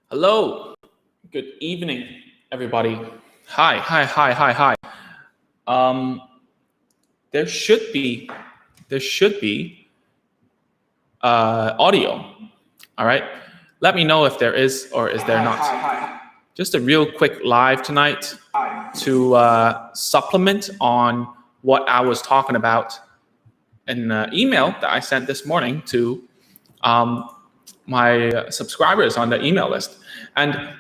Hello, good evening, everybody. Hi. Um, there should be, there should be audio. All right. Let me know if there is or is there not. Just a real quick live tonight to supplement on what I was talking about in an email that I sent this morning to um, my subscribers on the email list. And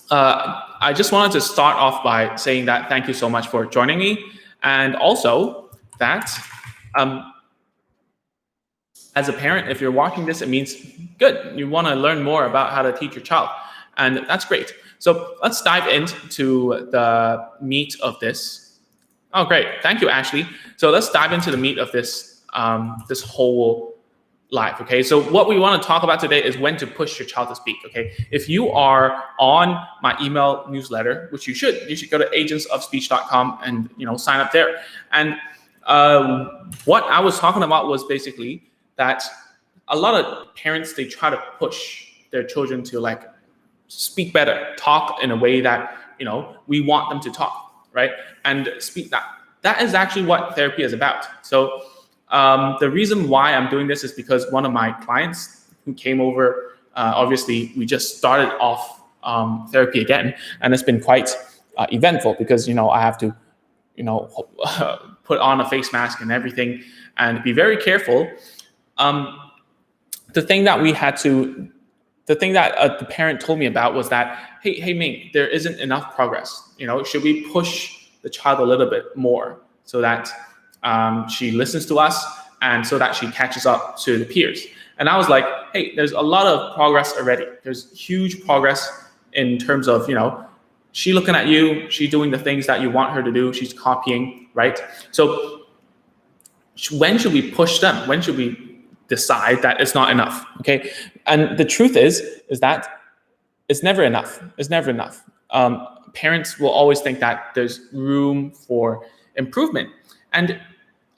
I just wanted to start off by saying that thank you so much for joining me, and also that um, as a parent, if you're watching this, it means good. You want to learn more about how to teach your child, and that's great. So let's dive into the meat of this. Oh, great! Thank you, Ashley. So let's dive into the meat of this whole live. Okay, so what we want to talk about today is when to push your child to speak. Okay, if you are on my email newsletter, which you should go to agentsofspeech.com and sign up there. And what I was talking about was basically that a lot of parents, they try to push their children to like speak better, talk in a way that we want them to talk, right? And speak that is actually what therapy is about. So the reason why I'm doing this is because one of my clients who came over, obviously we just started off therapy again, and it's been quite eventful because I have to put on a face mask and everything and be very careful. The thing that the parent told me about was that, hey Ming, there isn't enough progress. Should we push the child a little bit more so that she listens to us and so that she catches up to the peers? And I was like, hey, there's a lot of progress already. There's huge progress in terms of, she looking at you, she doing the things that you want her to do, she's copying, right? So when should we push them? When should we decide that it's not enough? Okay. And the truth is that it's never enough. It's never enough. Parents will always think that there's room for improvement. And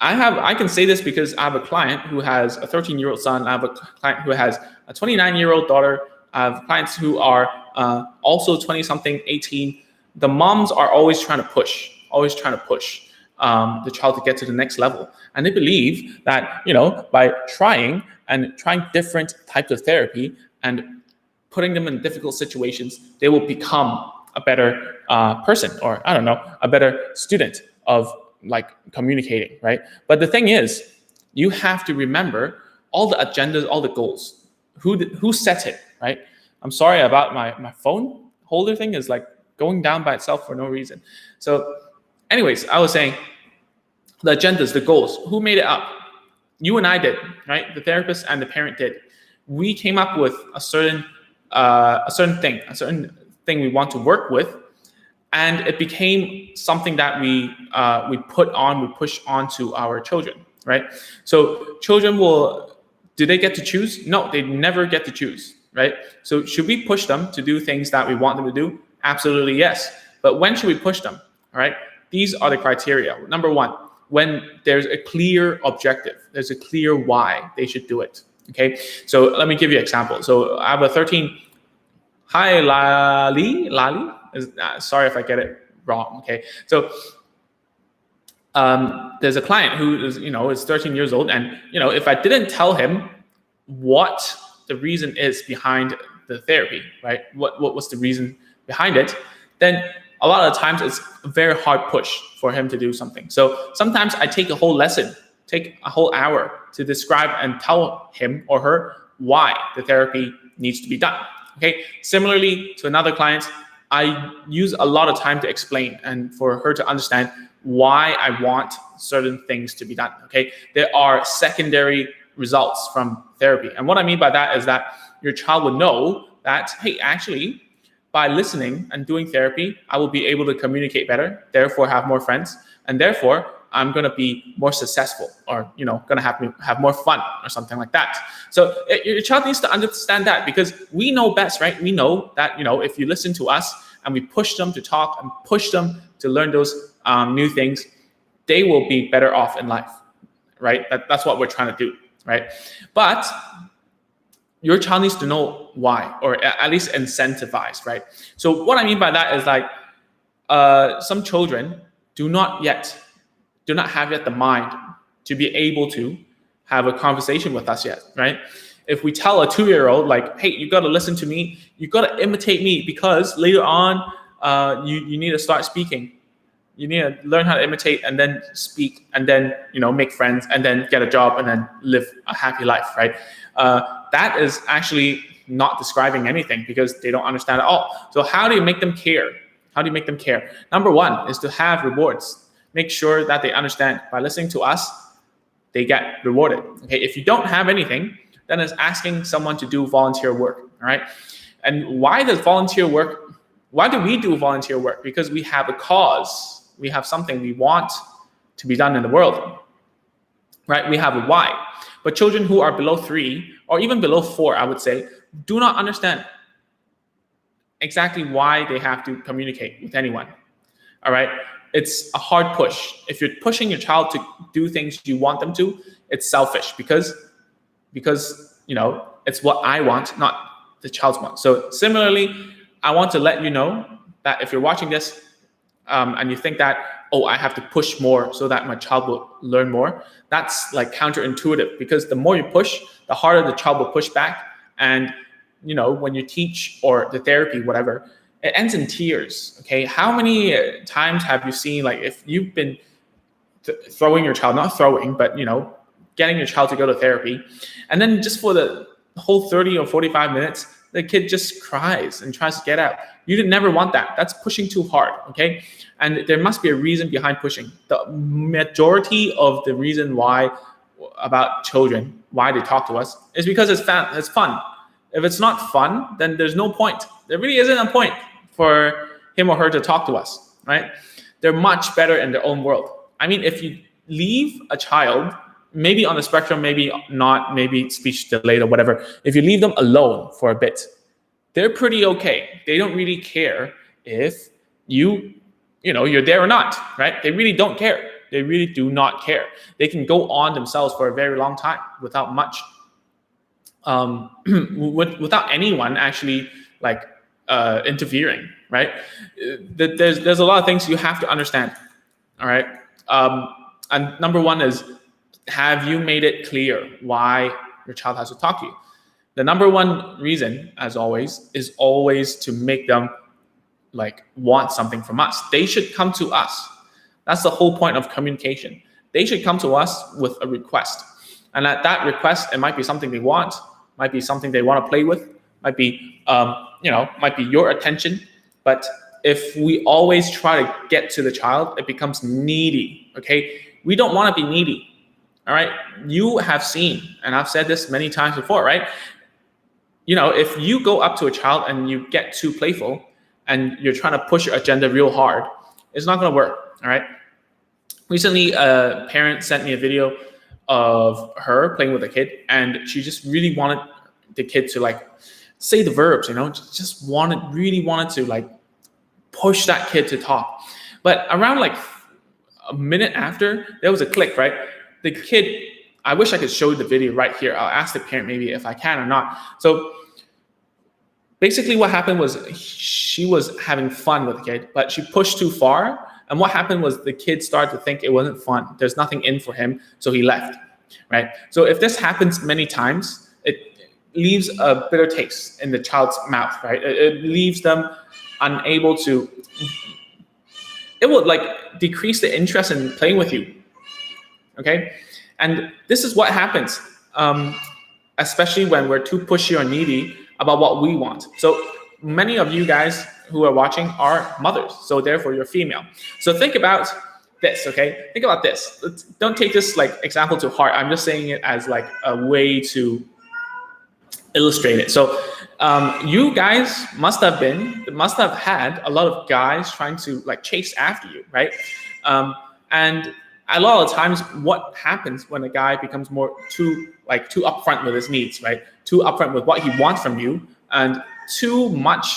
I can say this because I have a client who has a 13-year-old son. I have a client who has a 29-year-old daughter. I have clients who are also 20-something, 18. The moms are always trying to push the child to get to the next level. And they believe that, by trying different types of therapy and putting them in difficult situations, they will become a better person, or I don't know, a better student of like communicating, right? But the thing is, you have to remember all the agendas, all the goals. Who set it, right? I'm sorry about my phone holder thing is like going down by itself for no reason. So anyways, I was saying the agendas, the goals, who made it up? You and I did, right? The therapist and the parent did. We came up with a certain thing we want to work with, and it became something that we push onto our children, right? So children do they get to choose? No, they never get to choose, right? So should we push them to do things that we want them to do? Absolutely yes. But when should we push them? All right. These are the criteria. Number one, when there's a clear objective, there's a clear why they should do it. Okay. So let me give you an example. So I have a 13. Hi, Lali. Sorry if I get it wrong. Okay. So there's a client who is 13 years old, and if I didn't tell him what the reason is behind the therapy, right? What was the reason behind it? Then a lot of times it's a very hard push for him to do something. So sometimes I take a whole lesson, take a whole hour to describe and tell him or her why the therapy needs to be done. Okay. Similarly to another client, I use a lot of time to explain and for her to understand why I want certain things to be done. Okay. There are secondary results from therapy. And what I mean by that is that your child would know that, hey, actually, by listening and doing therapy, I will be able to communicate better, therefore have more friends, and therefore I'm going to be more successful, or going to have more fun, or something like that. So your child needs to understand that, because we know best, right? We know that if you listen to us and we push them to talk and push them to learn those new things, they will be better off in life, right? That's what we're trying to do, right? But your child needs to know why, or at least incentivized, right? So what I mean by that is like some children do not have yet the mind to be able to have a conversation with us yet, right? If we tell a 2-year-old like, hey, you got to listen to me, you got to imitate me, because later on you need to start speaking. You need to learn how to imitate and then speak and then, make friends and then get a job and then live a happy life, right? That is actually not describing anything, because they don't understand at all. So how do you make them care? Number one is to have rewards. Make sure that they understand by listening to us, they get rewarded. Okay, if you don't have anything, then it's asking someone to do volunteer work. All right. And why do we do volunteer work? Because we have a cause. We have something we want to be done in the world, right? We have a why. But children who are below 3 or even below 4, I would say, do not understand exactly why they have to communicate with anyone. All right. It's a hard push. If you're pushing your child to do things you want them to, it's selfish, because it's what I want, not the child's want. So similarly, I want to let you know that if you're watching this and you think that, oh, I have to push more so that my child will learn more, that's like counterintuitive, because the more you push, the harder the child will push back. And when you teach or the therapy, whatever, it ends in tears. Okay, how many times have you seen, like, if you've been throwing your child, not throwing, but getting your child to go to therapy, and then just for the whole 30 or 45 minutes, the kid just cries and tries to get out. You did never want that. That's pushing too hard, okay? And there must be a reason behind pushing. The majority of the reason why about children, why they talk to us, is because it's fun. If it's not fun, then there's no point. There really isn't a point for him or her to talk to us, right? They're much better in their own world. I mean, if you leave a child, maybe on the spectrum, maybe not, maybe speech delayed or whatever, if you leave them alone for a bit, they're pretty okay. They don't really care if you're there or not, right? They really don't care. They really do not care. They can go on themselves for a very long time without much, without anyone actually interfering, right? There's a lot of things you have to understand, all right? And number one is, have you made it clear why your child has to talk to you? The number one reason, as always, is always to make them want something from us. They should come to us. That's the whole point of communication. They should come to us with a request. And at that request, it might be something they want, might be something they want to play with, might be, might be your attention. But if we always try to get to the child, it becomes needy, okay? We don't want to be needy, all right? You have seen, and I've said this many times before, right? If you go up to a child and you get too playful and you're trying to push your agenda real hard, it's not going to work, all right? Recently, a parent sent me a video of her playing with a kid, and she just really wanted the kid to say the verbs, just really wanted to push that kid to talk. But around a minute after, there was a click, right? The kid, I wish I could show you the video right here. I'll ask the parent maybe if I can or not. So basically what happened was she was having fun with the kid, but she pushed too far. And what happened was the kid started to think it wasn't fun. There's nothing in for him, so he left, right? So if this happens many times, it leaves a bitter taste in the child's mouth, right? It leaves them unable to, it will decrease the interest in playing with you, okay? And this is what happens, especially when we're too pushy or needy about what we want. So many of you guys who are watching are mothers, so therefore you're female. So think about this, okay? Think about this. Don't take this example to heart. I'm just saying it as a way to illustrate it. So you guys must have had a lot of guys trying to chase after you, right? And a lot of times what happens when a guy becomes too upfront with his needs, right? Too upfront with what he wants from you, and too much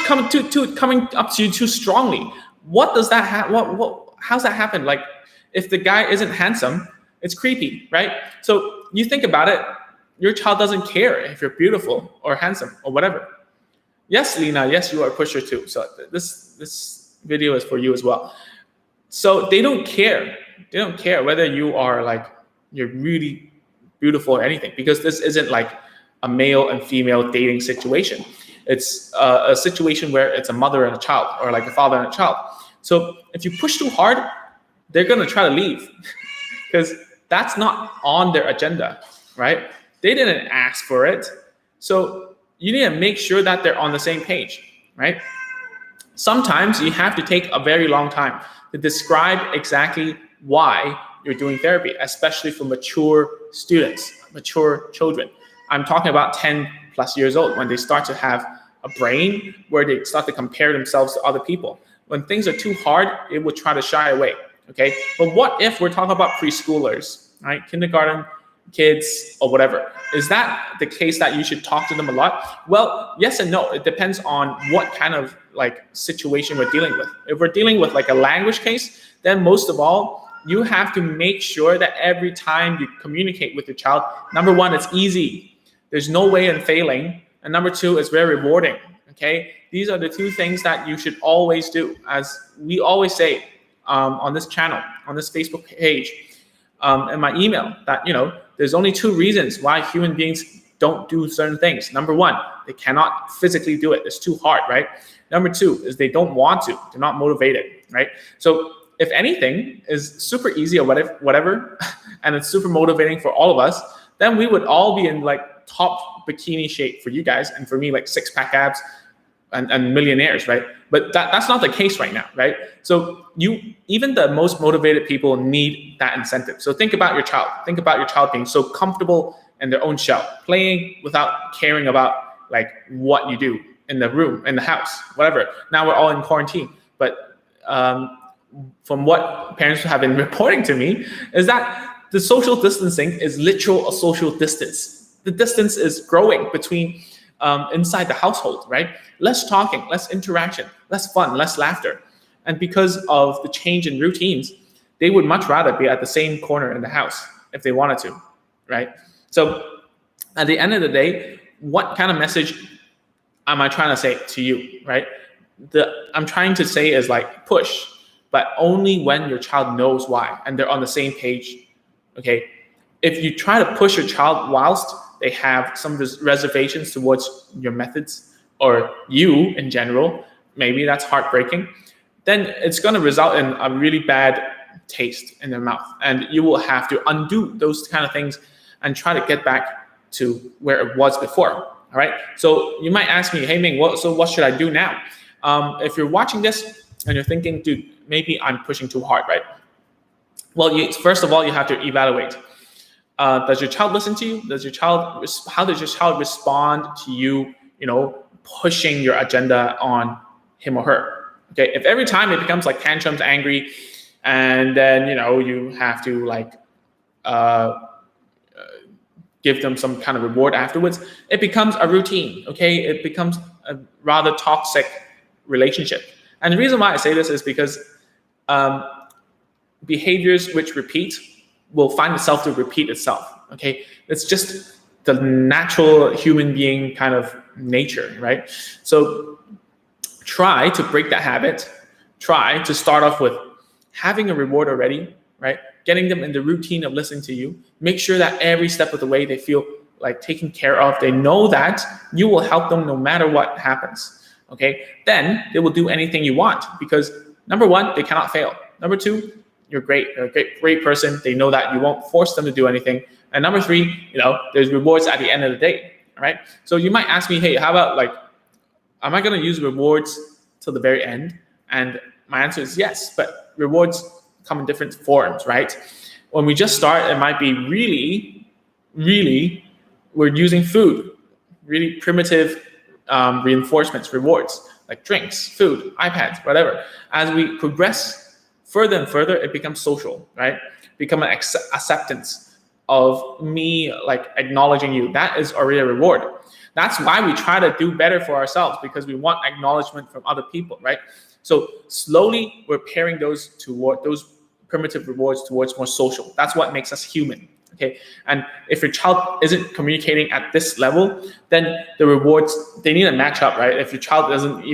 coming up to you too strongly. What does that how's that happen? If the guy isn't handsome, It's creepy, right? So you think about it, your child doesn't care if you're beautiful or handsome or whatever. Yes, Lena, yes, you are a pusher too. So this video is for you as well. So they don't care. They don't care whether you are like, you're really beautiful or anything, because this isn't like a male and female dating situation. It's a situation where it's a mother and a child, or like a father and a child. So if you push too hard, they're going to try to leave because that's not on their agenda, right? They didn't ask for it. So you need to make sure that they're on the same page, right? Sometimes you have to take a very long time to describe exactly why you're doing therapy, especially for mature students, mature children. I'm talking about 10 plus years old, when they start to have a brain where they start to compare themselves to other people. When things are too hard, it will try to shy away, okay? But what if we're talking about preschoolers, right? Kindergarten kids or whatever. Is that the case that you should talk to them a lot? Well, yes and no. It depends on what kind of like situation we're dealing with. If we're dealing with like a language case, then most of all, you have to make sure that every time you communicate with your child, number one, it's easy. There's no way in failing. And number two, it's very rewarding, okay? These are the two things that you should always do. As we always say on this channel, on this Facebook page, in my email, that, you know, there's only two reasons why human beings don't do certain things. Number one, they cannot physically do it. It's too hard, right? Number two is they don't want to. They're not motivated, right? So if anything is super easy or whatever, and it's super motivating for all of us, then we would all be in like top bikini shape for you guys, and for me, like six-pack abs and millionaires, right? But that's not the case right now, right? So even the most motivated people need that incentive. So think about your child. Think about your child being so comfortable in their own shell, playing without caring about like what you do in the room, in the house, whatever. Now we're all in quarantine, but from what parents have been reporting to me is that the social distancing is literal a social distance. The distance is growing between inside the household, right? Less talking, less interaction, less fun, less laughter. And because of the change in routines, they would much rather be at the same corner in the house if they wanted to, right? So at the end of the day, what kind of message am I trying to say to you, right? I'm trying to say is like push, but only when your child knows why and they're on the same page, okay? If you try to push your child whilst they have some reservations towards your methods or you in general, maybe that's heartbreaking, then it's going to result in a really bad taste in their mouth. And you will have to undo those kind of things and try to get back to where it was before. All right. So you might ask me, hey, Ming, so what should I do now? If you're watching this and you're thinking, dude, maybe I'm pushing too hard, right? Well, first of all, you have to evaluate. Does your child listen to you? How does your child respond to you, pushing your agenda on him or her? Okay, if every time it becomes like tantrums, angry, and then, you have to like give them some kind of reward afterwards, it becomes a routine, okay? It becomes a rather toxic relationship. And the reason why I say this is because behaviors which repeat will find itself to repeat itself, okay? It's just the natural human being kind of nature, right? So try to break that habit. Try to start off with having a reward already, right? Getting them in the routine of listening to you. Make sure that every step of the way they feel like taken care of. They know that you will help them no matter what happens, okay? Then they will do anything you want because number one, they cannot fail. Number two, you're great. You're a great person. They know that you won't force them to do anything. And number three, there's rewards at the end of the day, all right? So you might ask me, hey, how about like, am I going to use rewards till the very end? And my answer is yes, but rewards come in different forms, right? When we just start, it might be really, we're using food, really primitive reinforcements, rewards, like drinks, food, iPads, whatever. As we progress further and further, it becomes social, right? Become an acceptance of me like acknowledging you. That is already a reward. That's why we try to do better for ourselves, because we want acknowledgement from other people, right? So slowly we're pairing those primitive rewards towards more social. That's what makes us human. Okay, and if your child isn't communicating at this level, then the rewards, they need to match up, right? If your child isn't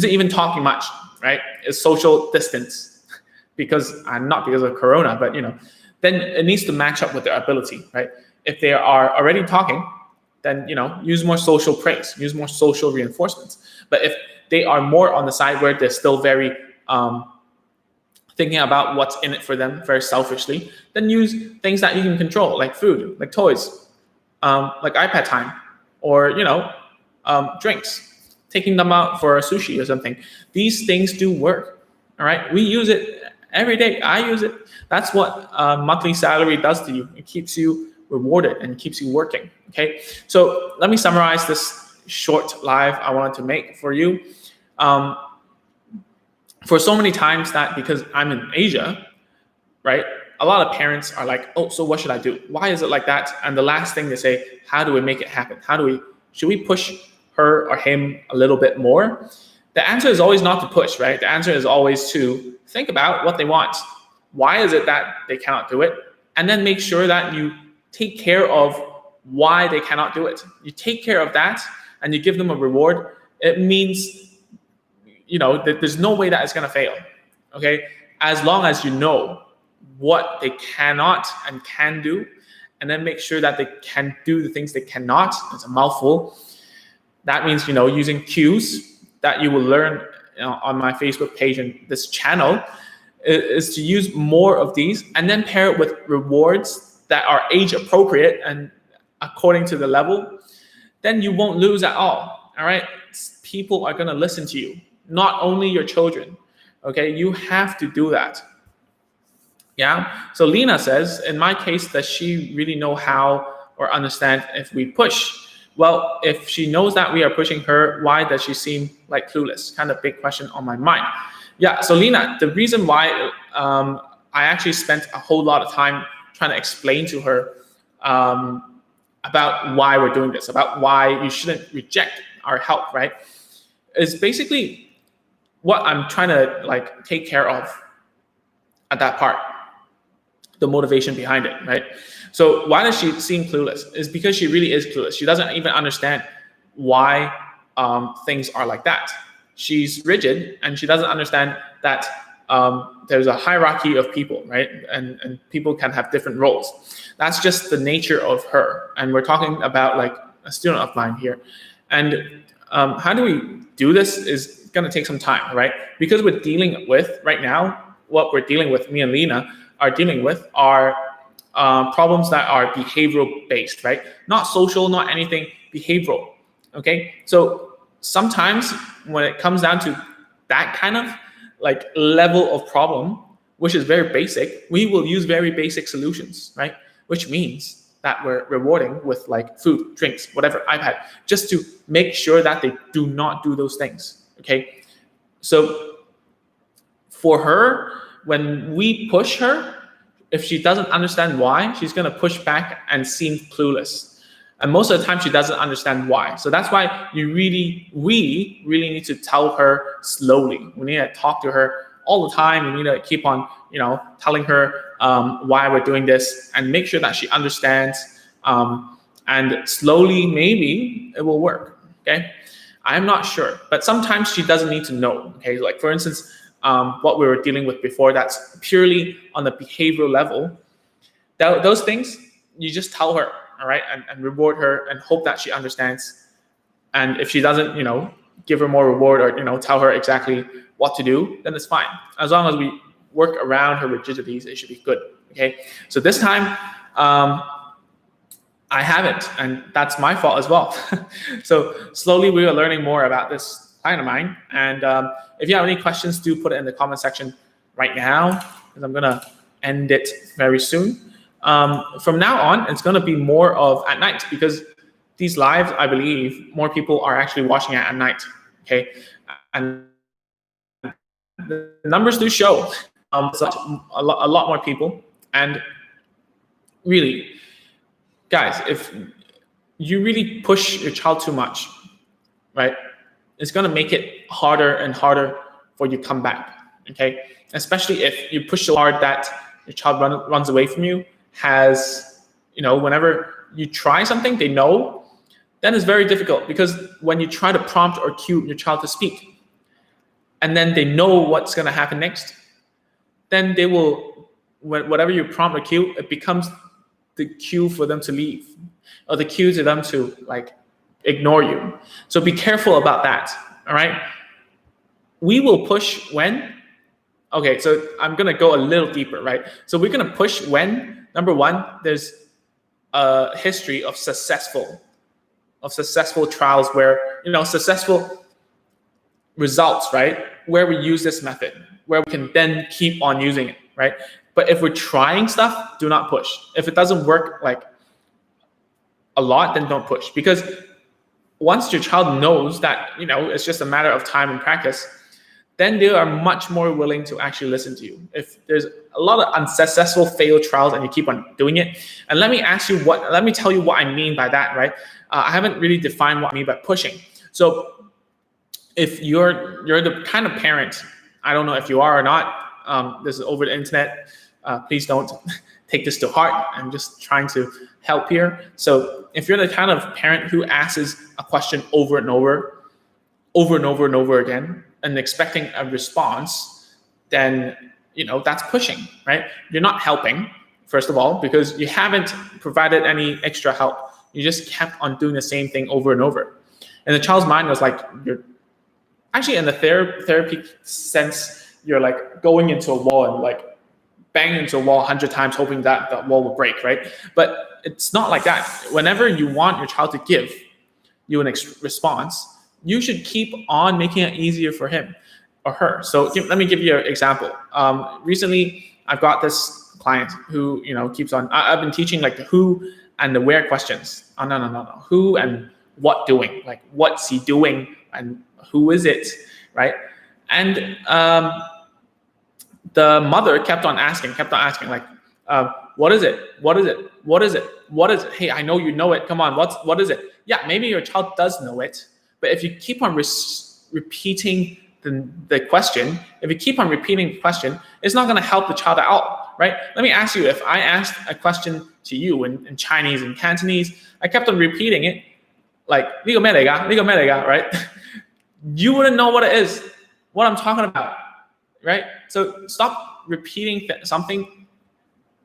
even talking much, right? It's social distance, because not because of Corona, but then it needs to match up with their ability, right? If they are already talking, then use more social praise, use more social reinforcements. But if they are more on the side where they're still very thinking about what's in it for them very selfishly, then use things that you can control, like food, like toys, like iPad time, or drinks, taking them out for a sushi or something. These things do work. All right, we use it every day. I use it. That's what monthly salary does to you. It keeps you rewarded and keeps you working. Okay, so let me summarize this short live I wanted to make for you. For so many times that, because I'm in Asia, right, a lot of parents are like, oh, so what should I do? Why is it like that? And the last thing they say, how do we make it happen? Should we push her or him a little bit more? The answer is always not to push, right? The answer is always to think about what they want. Why is it that they cannot do it? And then make sure that you take care of why they cannot do it. You take care of that and you give them a reward. It means that there's no way that it's going to fail, okay? As long as you know what they cannot and can do, and then make sure that they can do the things they cannot. It's a mouthful. That means, using cues that you will learn on my Facebook page and this channel is to use more of these, and then pair it with rewards that are age appropriate and according to the level. Then you won't lose at all right? People are going to listen to you. Not only your children, okay? You have to do that. Yeah. So Lena says, in my case, does she really know how or understand if we push? Well, if she knows that we are pushing her, why does she seem like clueless? Kind of big question on my mind. Yeah. So Lena, the reason why I actually spent a whole lot of time trying to explain to her about why we're doing this, about why you shouldn't reject our help, right? Is basically what I'm trying to take care of at that part, the motivation behind it, right? So why does she seem clueless? Is because she really is clueless. She doesn't even understand why things are like that. She's rigid and she doesn't understand that there's a hierarchy of people, right? And people can have different roles. That's just the nature of her. And we're talking about a student of mine here. And how do we do this is going to take some time, right? Because we're dealing with, right now, what we're dealing with, me and Lena are dealing with are problems that are behavioral based, right? Not social, not anything, behavioral, okay? So sometimes when it comes down to that kind of level of problem, which is very basic, we will use very basic solutions, right? Which means that we're rewarding with food, drinks, whatever, iPad, just to make sure that they do not do those things, okay? So for her, when we push her, if she doesn't understand why, she's going to push back and seem clueless. And most of the time, she doesn't understand why. So that's why we really need to tell her slowly. We need to talk to her all the time. We need to keep on, telling her why we're doing this and make sure that she understands. And slowly, maybe it will work. Okay, I'm not sure, but sometimes she doesn't need to know. Okay, for instance, what we were dealing with before, that's purely on the behavioral level. Those things you just tell her, all right, and reward her and hope that she understands. And if she doesn't, give her more reward or tell her exactly what to do, then it's fine. As long as we work around her rigidities, it should be good. Okay, so this time I haven't, and that's my fault as well. So slowly we are learning more about this client of mine. And if you have any questions, do put it in the comment section right now, because I'm gonna end it very soon. From now on, it's gonna be more of at night, because these lives, I believe, more people are actually watching it at night. Okay, and the numbers do show a lot more people. And really, guys, if you really push your child too much, right, it's going to make it harder and harder for you to come back. Okay, especially if you push so hard that your child runs away from you, has, whenever you try something, they know, then it's very difficult, because when you try to prompt or cue your child to speak, and then they know what's going to happen next, then they will, whatever you prompt or cue, it becomes the cue for them to leave, or the cue to them to ignore you. So be careful about that. All right. We will push when. Okay, so I'm gonna go a little deeper, right? So we're gonna push when, number one, there's a history of successful trials where, successful results, right? Where we use this method, where we can then keep on using it, right? But if we're trying stuff, do not push. If it doesn't work a lot, then don't push. Because once your child knows that, it's just a matter of time and practice, then they are much more willing to actually listen to you. If there's a lot of unsuccessful failed trials and you keep on doing it, and let me tell you what I mean by that, right? I haven't really defined what I mean by pushing. So if you're the kind of parent, I don't know if you are or not, this is over the internet, please don't take this to heart. I'm just trying to help here. So if you're the kind of parent who asks a question over and over again, and expecting a response, then that's pushing, right? You're not helping, first of all, because you haven't provided any extra help. You just kept on doing the same thing over and over. And the child's mind was you're actually, in the therapy sense, you're going into a wall and banging into a wall 100 times, hoping that the wall will break, right? But it's not like that. Whenever you want your child to give you an response, you should keep on making it easier for him or her. So let me give you an example. Recently, I've got this client who keeps on. I've been teaching the who and the where questions. Oh no. Who and what doing? What's he doing and who is it, right? And the mother kept on asking, what is it? What is it? What is it? What is it? Hey, I know you know it. Come on, what is it? Yeah, maybe your child does know it. But if you keep on repeating the question, it's not going to help the child out, right? Let me ask you, if I asked a question to you in Chinese and Cantonese, I kept on repeating it, right? You wouldn't know what it is, what I'm talking about, right? So stop repeating something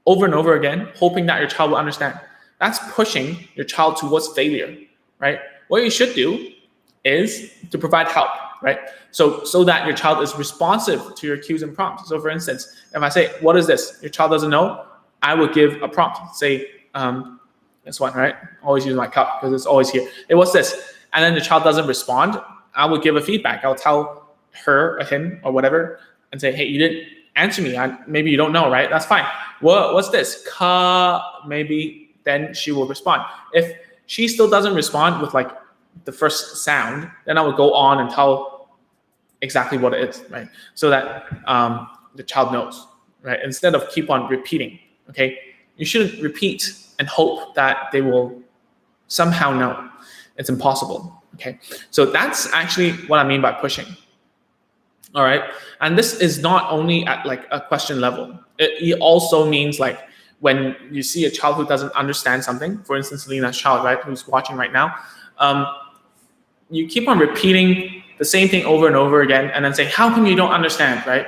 over and over again, hoping that your child will understand. That's pushing your child towards failure, right? What you should do is to provide help, right? So that your child is responsive to your cues and prompts. So for instance, if I say, what is this? Your child doesn't know, I will give a prompt. Say, this one, right? Always use my cup because it's always here. Hey, what's this? And then the child doesn't respond, I will give a feedback. I'll tell her or him or whatever and say, hey, you didn't answer me. Maybe you don't know, right? That's fine. What's this? Maybe then she will respond. If she still doesn't respond with the first sound, then I would go on and tell exactly what it is, right? So that the child knows, right? Instead of keep on repeating, okay? You shouldn't repeat and hope that they will somehow know. It's impossible, okay? So that's actually what I mean by pushing, all right? And this is not only at a question level. It also means when you see a child who doesn't understand something, for instance, Lena's child, right, who's watching right now, you keep on repeating the same thing over and over again and then say, how come you don't understand, right?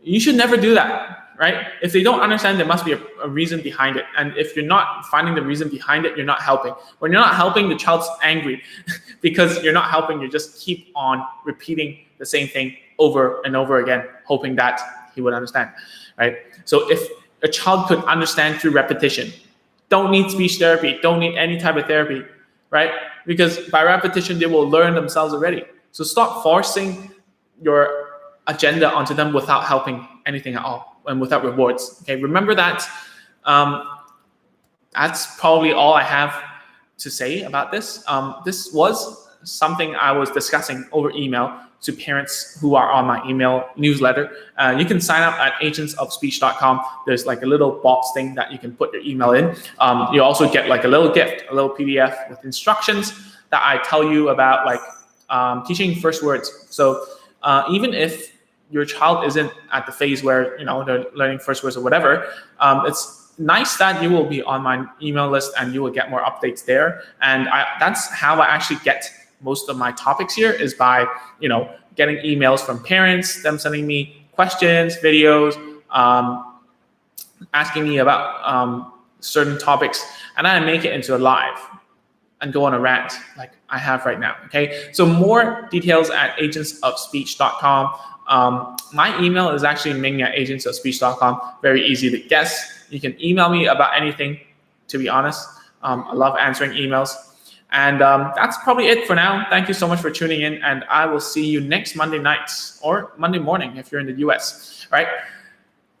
You should never do that, right? If they don't understand, there must be a reason behind it. And if you're not finding the reason behind it, you're not helping. When you're not helping, the child's angry because you're not helping. You just keep on repeating the same thing over and over again, hoping that he would understand, right? So if a child could understand through repetition, don't need speech therapy, don't need any type of therapy, right? Because by repetition, they will learn themselves already. So stop forcing your agenda onto them without helping anything at all and without rewards. Okay, remember that. That's probably all I have to say about this. This was something I was discussing over email to parents who are on my email newsletter. You can sign up at agentsofspeech.com. There's a little box thing that you can put your email in. You also get a little gift, a little PDF with instructions that I tell you about teaching first words. So even if your child isn't at the phase where, they're learning first words or whatever, it's nice that you will be on my email list and you will get more updates there. And that's how I actually get most of my topics here, is by, getting emails from parents, them sending me questions, videos, asking me about certain topics, and I make it into a live and go on a rant like I have right now. Okay, so more details at agentsofspeech.com. My email is actually ming@agentsofspeech.com. Very easy to guess. You can email me about anything, to be honest. I love answering emails. And that's probably it for now. Thank you so much for tuning in, and I will see you next Monday night or Monday morning if you're in the US. All right.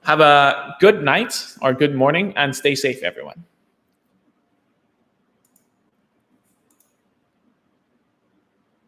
Have a good night or good morning, and stay safe, everyone.